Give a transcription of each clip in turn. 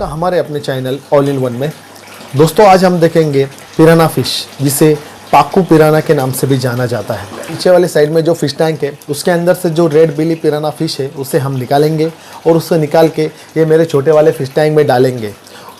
आपका हमारे अपने चैनल ऑल इन वन में। दोस्तों आज हम देखेंगे पिराना फिश, जिसे पाकू पिराना के नाम से भी जाना जाता है। पीछे वाले साइड में जो फिश टैंक है उसके अंदर से जो रेड बिली पिराना फिश है उसे हम निकालेंगे और उसे निकाल के ये मेरे छोटे वाले फिश टैंक में डालेंगे।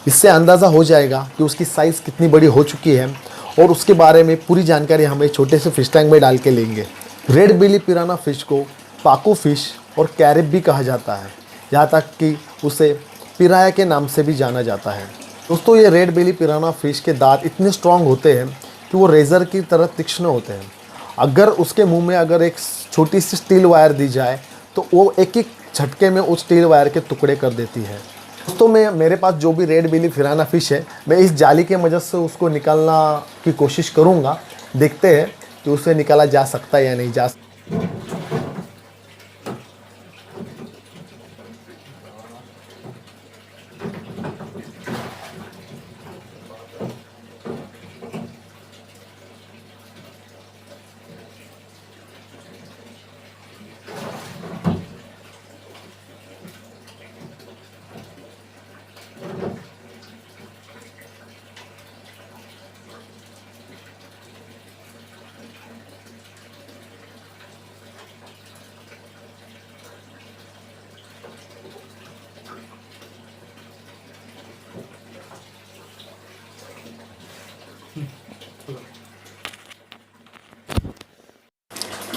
इससे अंदाज़ा हो जाएगा कि उसकी साइज़ कितनी बड़ी हो चुकी है और उसके बारे में पूरी जानकारी हम एक छोटे से फिश टैंक में डाल के लेंगे। रेड बिली पिराना फिश को पाकू फिश और कैरिब भी कहा जाता है, यहाँ तक कि उसे पिराया के नाम से भी जाना जाता है। दोस्तों ये रेड बिली पिराना फिश के दांत इतने स्ट्रॉन्ग होते हैं कि वो रेज़र की तरह तीक्ष्ण होते हैं। अगर उसके मुंह में अगर एक छोटी सी स्टील वायर दी जाए तो वो एक एक झटके में उस स्टील वायर के टुकड़े कर देती है। दोस्तों मेरे पास जो भी रेड बिली पिराना फिश है, मैं इस जाली के मदद से उसको निकालना की कोशिश करूँगा। देखते हैं कि उसे निकाला जा सकता है या नहीं जा सकता।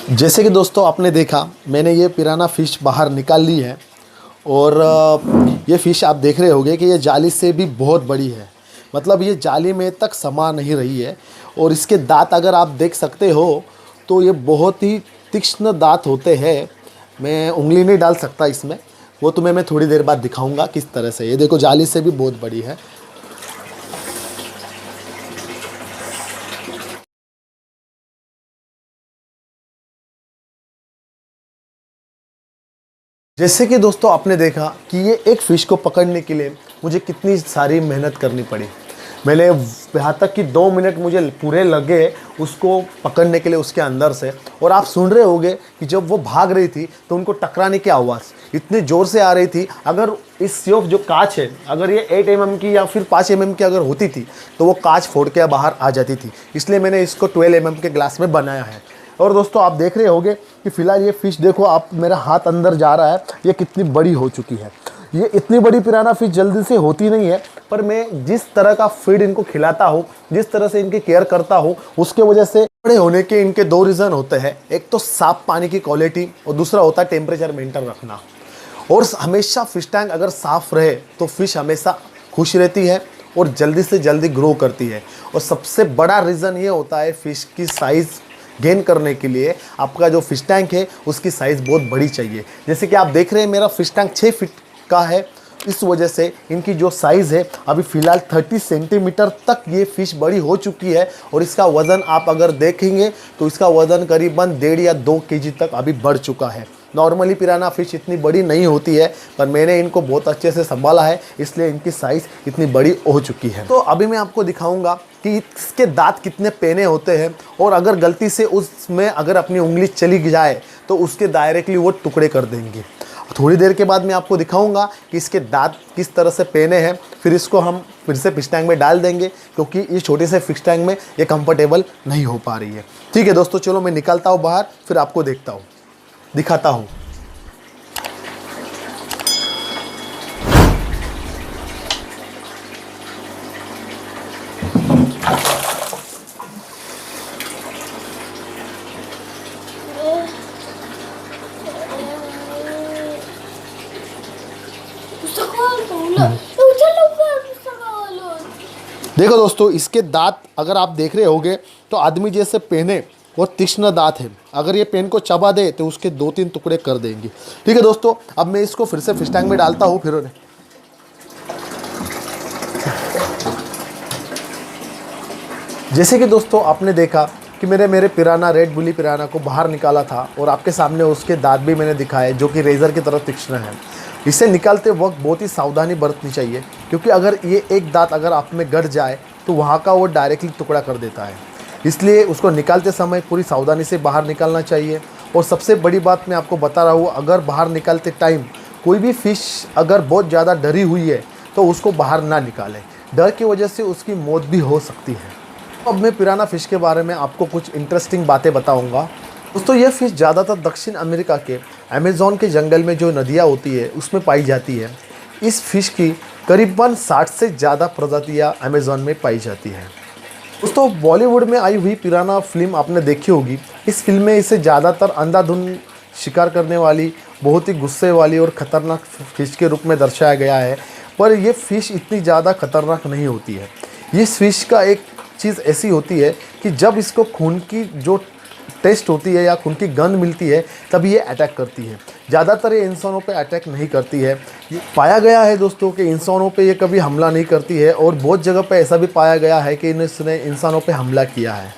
जैसे कि दोस्तों आपने देखा, मैंने ये पिराना फ़िश बाहर निकाल ली है और ये फ़िश आप देख रहे होंगे कि ये जाली से भी बहुत बड़ी है। मतलब ये जाली में तक समा नहीं रही है और इसके दांत अगर आप देख सकते हो तो ये बहुत ही तीक्ष्ण दांत होते हैं। मैं उंगली नहीं डाल सकता इसमें, वो तुम्हें मैं थोड़ी देर बाद दिखाऊंगा किस तरह से। ये देखो जाली से भी बहुत बड़ी है। जैसे कि दोस्तों आपने देखा कि ये एक फ़िश को पकड़ने के लिए मुझे कितनी सारी मेहनत करनी पड़ी। मैंने यहाँ तक कि 2 मिनट मुझे पूरे लगे उसको पकड़ने के लिए उसके अंदर से। और आप सुन रहे होंगे कि जब वो भाग रही थी तो उनको टकराने की आवाज़ इतनी ज़ोर से आ रही थी। अगर इस सिर्फ जो कांच है, अगर ये 8 mm की या फिर 5 mm की अगर होती थी तो वो कांच फोड़ के बाहर आ जाती थी। इसलिए मैंने इसको 12 mm के ग्लास में बनाया है। और दोस्तों आप देख रहे होंगे कि फ़िलहाल ये फ़िश देखो, आप मेरा हाथ अंदर जा रहा है, ये कितनी बड़ी हो चुकी है। ये इतनी बड़ी पिराना फ़िश जल्दी से होती नहीं है, पर मैं जिस तरह का फीड इनको खिलाता हूँ, जिस तरह से इनकी केयर करता हूँ, उसके वजह से बड़े होने के इनके 2 रीज़न होते हैं। एक तो साफ पानी की क्वालिटी और दूसरा होता है टेम्परेचर मेंटेन रखना। और हमेशा फ़िश टैंक अगर साफ़ रहे तो फ़िश हमेशा खुश रहती है और जल्दी से जल्दी ग्रो करती है। और सबसे बड़ा रीज़न ये होता है फ़िश की साइज़ गेन करने के लिए आपका जो फ़िश टैंक है उसकी साइज़ बहुत बड़ी चाहिए। जैसे कि आप देख रहे हैं मेरा फ़िश टैंक 6 फीट का है, इस वजह से इनकी जो साइज़ है अभी फ़िलहाल 30 सेंटीमीटर तक ये फ़िश बड़ी हो चुकी है। और इसका वज़न आप अगर देखेंगे तो इसका वज़न करीबन 1.5 या 2 केजी तक अभी बढ़ चुका है। नॉर्मली पिराना फ़िश इतनी बड़ी नहीं होती है, पर मैंने इनको बहुत अच्छे से संभाला है, इसलिए इनकी साइज़ इतनी बड़ी हो चुकी है। तो अभी मैं आपको दिखाऊंगा कि इसके दांत कितने पेने होते हैं और अगर गलती से उसमें अगर अपनी उंगली चली जाए तो उसके डायरेक्टली वो टुकड़े कर देंगे। थोड़ी देर के बाद मैं आपको दिखाऊंगा कि इसके दांत किस तरह से पेने हैं। फिर इसको हम फिर से फिश टैंक में डाल देंगे, क्योंकि इस छोटे से फिश टैंक में ये कंफर्टेबल नहीं हो पा रही है। ठीक है दोस्तों, चलो मैं निकलता हूँ बाहर, फिर आपको दिखाता हूँ। देखो दोस्तों, इसके दांत अगर आप देख रहे होंगे तो आदमी जैसे पेने और तीक्ष्ण दांत है। अगर ये पेन को चबा दे तो उसके 2-3 टुकड़े कर देंगे। ठीक है दोस्तों, अब मैं इसको फिर से फिश टैंक में डालता हूँ। फिर जैसे कि दोस्तों आपने देखा कि मेरे पिराना रेड बिली पिराना को बाहर निकाला था और आपके सामने उसके दांत भी मैंने दिखाए जो कि रेज़र की तरह तीक्ष्ण है। इसे निकालते वक्त बहुत ही सावधानी बरतनी चाहिए, क्योंकि अगर ये एक दांत अगर आप में गड़ जाए तो वहाँ का वो डायरेक्टली टुकड़ा कर देता है। इसलिए उसको निकालते समय पूरी सावधानी से बाहर निकालना चाहिए। और सबसे बड़ी बात मैं आपको बता रहा हूँ, अगर बाहर निकालते टाइम कोई भी फ़िश अगर बहुत ज़्यादा डरी हुई है तो उसको बाहर ना निकालें, डर की वजह से उसकी मौत भी हो सकती है। अब मैं पिराना फ़िश के बारे में आपको कुछ इंटरेस्टिंग बातें बताऊंगा। दोस्तों ये फ़िश ज़्यादातर दक्षिण अमेरिका के अमेज़न के जंगल में जो नदियाँ होती है उसमें पाई जाती है। इस फ़िश की करीबन 60 से ज़्यादा प्रजातियाँ अमेज़न में पाई जाती हैं। दोस्तों बॉलीवुड में आई हुई पिराना फिल्म आपने देखी होगी। इस फिल्म में इसे ज़्यादातर अंधाधुंध शिकार करने वाली, बहुत ही गुस्से वाली और ख़तरनाक फ़िश के रूप में दर्शाया गया है, पर यह फ़िश इतनी ज़्यादा खतरनाक नहीं होती है। इस फ़िश का एक चीज़ ऐसी होती है कि जब इसको खून की जो टेस्ट होती है या खून की गंध मिलती है तभी ये अटैक करती है। ज़्यादातर ये इंसानों पे अटैक नहीं करती है। ये पाया गया है दोस्तों कि इंसानों पे ये कभी हमला नहीं करती है, और बहुत जगह पे ऐसा भी पाया गया है कि इसने इंसानों पे हमला किया है।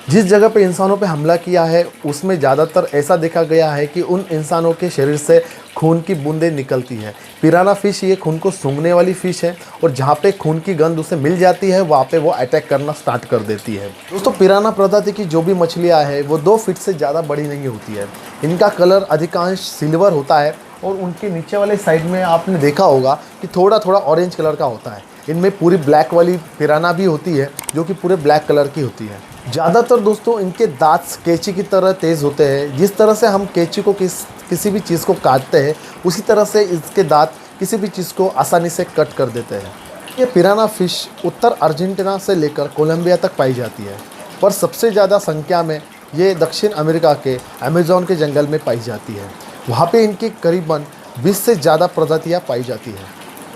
जिस जगह पे इंसानों पे हमला किया है उसमें ज़्यादातर ऐसा देखा गया है कि उन इंसानों के शरीर से खून की बूंदें निकलती हैं। पिराना फ़िश ये खून को सूंघने वाली फ़िश है, और जहाँ पे खून की गंध उसे मिल जाती है वहाँ पे वो अटैक करना स्टार्ट कर देती है। दोस्तों पिराना प्रजाति की जो भी मछलियाँ हैं वो 2 फीट से ज़्यादा बड़ी नहीं होती है। इनका कलर अधिकांश सिल्वर होता है, और उनके नीचे वाले साइड में आपने देखा होगा कि थोड़ा थोड़ा ऑरेंज कलर का होता है। इनमें पूरी ब्लैक वाली पिराना भी होती है जो कि पूरे ब्लैक कलर की होती है। ज़्यादातर दोस्तों इनके दांत कैंची की तरह तेज़ होते हैं। जिस तरह से हम कैंची को किसी भी चीज़ को काटते हैं उसी तरह से इसके दांत किसी भी चीज़ को आसानी से कट कर देते हैं। ये पिराना फ़िश उत्तर अर्जेंटीना से लेकर कोलंबिया तक पाई जाती है, पर सबसे ज़्यादा संख्या में ये दक्षिण अमेरिका के अमेज़न के जंगल में पाई जाती है। वहाँ पे इनकी करीबन 20 से ज़्यादा प्रजातियाँ पाई जाती हैं।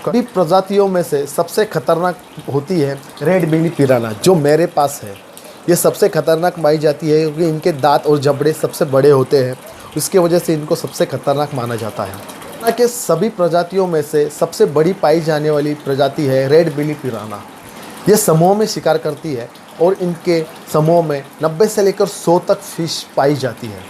कभी प्रजातियों में से सबसे खतरनाक होती है रेड बिली पिराना, जो मेरे पास है। ये सबसे खतरनाक पाई जाती है क्योंकि इनके दांत और जबड़े सबसे बड़े होते हैं, उसकी वजह से इनको सबसे खतरनाक माना जाता है। पिराना के सभी प्रजातियों में से सबसे बड़ी पाई जाने वाली प्रजाति है रेड बिली पिराना। ये समूह में शिकार करती है, और इनके समूह में 90 से लेकर 100 तक फ़िश पाई जाती है।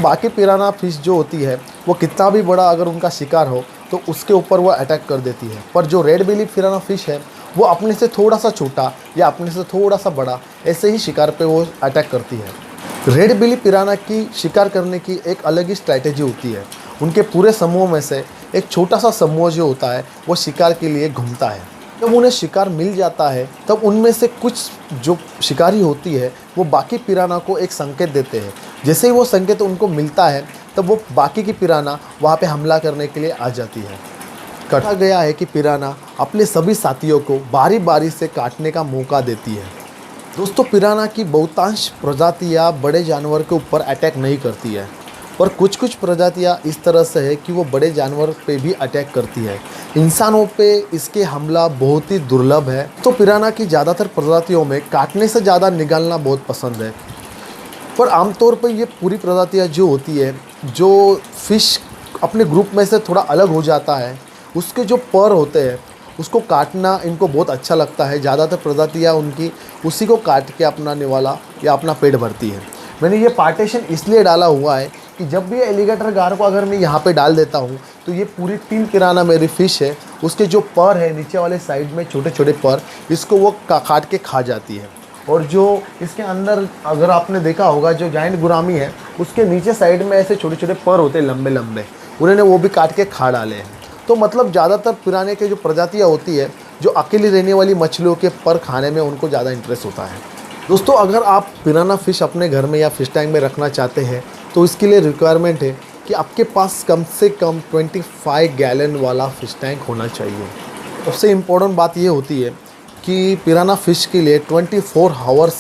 बाकी पिराना फ़िश जो होती है वो कितना भी बड़ा अगर उनका शिकार हो तो उसके ऊपर वो अटैक कर देती है, पर जो रेड बिली पिराना फ़िश है वो अपने से थोड़ा सा छोटा या अपने से थोड़ा सा बड़ा ऐसे ही शिकार पे वो अटैक करती है। रेड बिली पिराना की शिकार करने की एक अलग ही स्ट्रैटेजी होती है। उनके पूरे समूह में से एक छोटा सा समूह जो होता है वो शिकार के लिए घूमता है। जब उन्हें शिकार मिल जाता है तब उनमें से कुछ जो शिकारी होती है वो बाकी पिराना को एक संकेत देते हैं। जैसे ही वो संकेत उनको मिलता है तब वो बाकी की पिराना वहाँ पे हमला करने के लिए आ जाती है। कहा गया है कि पिराना अपने सभी साथियों को बारी बारी से काटने का मौका देती है। दोस्तों पिराना की बहुतांश प्रजातियाँ बड़े जानवर के ऊपर अटैक नहीं करती है, पर कुछ कुछ प्रजातियाँ इस तरह से है कि वो बड़े जानवर पे भी अटैक करती है। इंसानों पे इसके हमला बहुत ही दुर्लभ है। तो पिराना की ज़्यादातर प्रजातियों में काटने से ज़्यादा निगलना बहुत पसंद है, पर आमतौर पर ये पूरी प्रजातियाँ जो होती है, जो फ़िश अपने ग्रुप में से थोड़ा अलग हो जाता है, उसके जो पर होते हैं उसको काटना इनको बहुत अच्छा लगता है। ज़्यादातर प्रजातियाँ उनकी उसी को काट के अपना निवाला या अपना पेट भरती है। मैंने ये पार्टीशन इसलिए डाला हुआ है कि जब भी एलिगेटर गार को अगर मैं यहाँ पे डाल देता हूँ तो ये पूरी 3 पिराना मेरी फ़िश है, उसके जो पर है नीचे वाले साइड में छोटे छोटे पर, इसको वो काट के खा जाती है। और जो इसके अंदर अगर आपने देखा होगा जो जाइंट गुरामी है उसके नीचे साइड में ऐसे छोटे छोटे पर होते हैं लंबे लंबे, उन्होंने वो भी काट के खा डाले हैं। तो मतलब ज़्यादातर पिराने के जो प्रजातियाँ होती है जो अकेली रहने वाली मछलियों के पर खाने में उनको ज़्यादा इंटरेस्ट होता है। दोस्तों अगर आप पिराना फ़िश अपने घर में या फ़िश टैंक में रखना चाहते हैं तो इसके लिए रिक्वायरमेंट है कि आपके पास कम से कम 25 गैलन वाला फ़िश टैंक होना चाहिए। सबसे इम्पोर्टेंट बात ये होती है कि पिराना फ़िश के लिए 24 आवर्स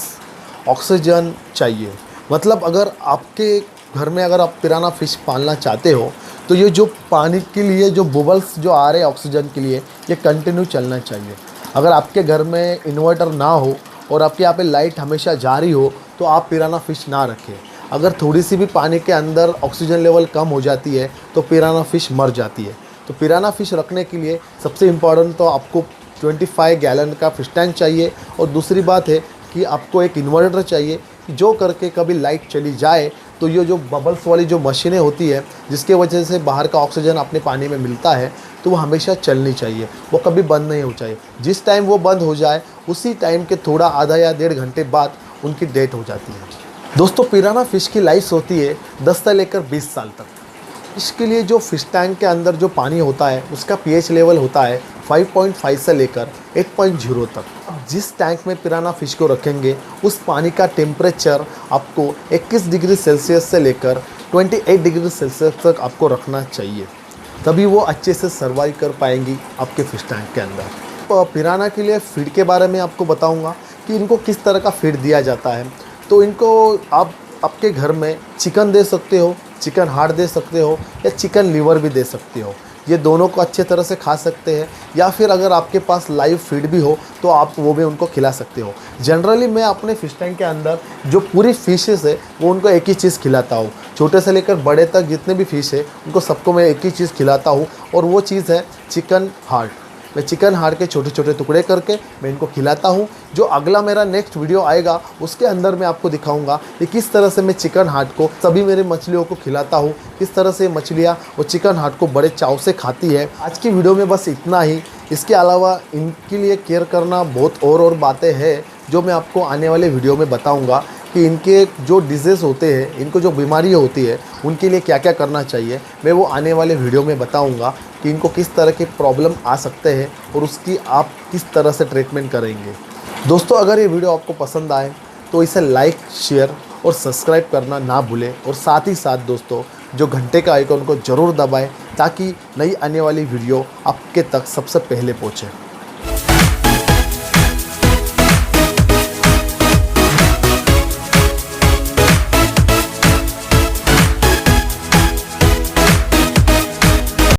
ऑक्सीजन चाहिए। मतलब अगर आपके घर में अगर आप पिराना फ़िश पालना चाहते हो तो ये जो पानी के लिए जो बबल्स जो आ रहे हैं ऑक्सीजन के लिए ये कंटिन्यू चलना चाहिए। अगर आपके घर में इन्वर्टर ना हो और आपके यहाँ पे लाइट हमेशा जारी हो तो आप पिराना फ़िश ना रखें। अगर थोड़ी सी भी पानी के अंदर ऑक्सीजन लेवल कम हो जाती है तो पिराना फ़िश मर जाती है। तो पिराना फ़िश रखने के लिए सबसे इम्पॉर्टेंट तो आपको 25 गैलन का फ़िश टैंक चाहिए, और दूसरी बात है कि आपको एक इन्वर्टर चाहिए जो करके कभी लाइट चली जाए तो ये जो बबल्स वाली जो मशीनें होती है जिसके वजह से बाहर का ऑक्सीजन अपने पानी में मिलता है तो वो हमेशा चलनी चाहिए, वो कभी बंद नहीं हो चाहिए। जिस टाइम वो बंद हो जाए उसी टाइम के थोड़ा आधा या 1.5 घंटे बाद उनकी डेथ हो जाती है। दोस्तों पिराना फ़िश की लाइफ होती है 10 से लेकर 20 साल तक। इसके लिए जो फ़िश टैंक के अंदर जो पानी होता है उसका pH लेवल होता है 5.5 से लेकर 8.0 तक। आप जिस टैंक में पिराना फिश को रखेंगे उस पानी का टेम्परेचर आपको 21 डिग्री सेल्सियस से लेकर 28 डिग्री सेल्सियस तक आपको रखना चाहिए, तभी वो अच्छे से सर्वाइव कर पाएंगी आपके फिश टैंक के अंदर। तो पिराना के लिए फीड के बारे में आपको बताऊंगा कि इनको किस तरह का फीड दिया जाता है। तो इनको आप आपके घर में चिकन दे सकते हो, चिकन हार्ट दे सकते हो या चिकन लीवर भी दे सकते हो। ये दोनों को अच्छे तरह से खा सकते हैं, या फिर अगर आपके पास लाइव फीड भी हो तो आप वो भी उनको खिला सकते हो। जनरली मैं अपने फिश टैंक के अंदर जो पूरी फिशेस है वो उनको एक ही चीज़ खिलाता हूँ। छोटे से लेकर बड़े तक जितने भी फिश है उनको सबको मैं एक ही चीज़ खिलाता हूँ, और वो चीज़ है चिकन हार्ट। मैं चिकन हार्ट के छोटे छोटे टुकड़े करके मैं इनको खिलाता हूँ। जो अगला मेरा नेक्स्ट वीडियो आएगा उसके अंदर मैं आपको दिखाऊंगा कि किस तरह से मैं चिकन हार्ट को सभी मेरे मछलियों को खिलाता हूँ, किस तरह से मछलियाँ वो चिकन हार्ट को बड़े चाव से खाती है। आज की वीडियो में बस इतना ही। इसके अलावा इनके लिए केयर करना बहुत और बातें हैं जो मैं आपको आने वाले वीडियो में बताऊँगा कि इनके जो डिजीज़ होते हैं, इनको जो बीमारी होती है उनके लिए क्या क्या करना चाहिए। मैं वो आने वाले वीडियो में बताऊंगा कि इनको किस तरह के प्रॉब्लम आ सकते हैं और उसकी आप किस तरह से ट्रीटमेंट करेंगे। दोस्तों, अगर ये वीडियो आपको पसंद आए तो इसे लाइक, शेयर और सब्सक्राइब करना ना भूलें, और साथ ही साथ दोस्तों जो घंटे का आइकॉन को ज़रूर दबाएं ताकि नई आने वाली वीडियो आपके तक सबसे पहले पहुँचे।